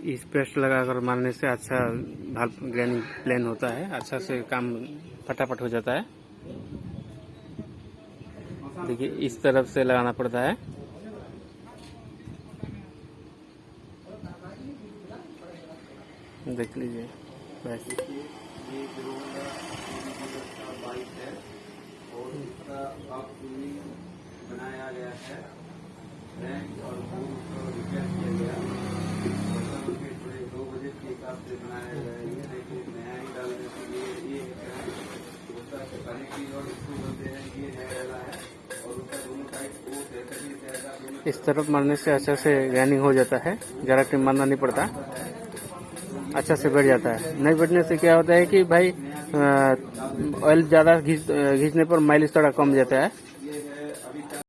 इस पेस्ट लगाकर मारने से अच्छा भाल्व ग्राइंडिंग प्लेन होता है, अच्छा से काम फटाफट हो जाता है। देखिए इस तरफ से लगाना पड़ता है। देख लीजिए बस। ये जो बाइक है और इसका बनाया गया है रैंक और रिपेयर किया गया के थोड़े 2 बजे के हिसाब से बनाया गया है। ये देखिए नया ही डालने के लिए ये होता है कनेक्टिंग और इसको बोलते हैं ये नया डाला है और उसका दोनों साइड वो जैसा इस तरफ मारने से अच्छा से ग्राइंडिंग हो जाता है, ज़्यादा टाइम मारना नहीं पड़ता, अच्छा से बैठ जाता है। नहीं बैठने से क्या होता है कि भाई ऑयल ज़्यादा खींचने पर माइलेज थोड़ा कम जाता है।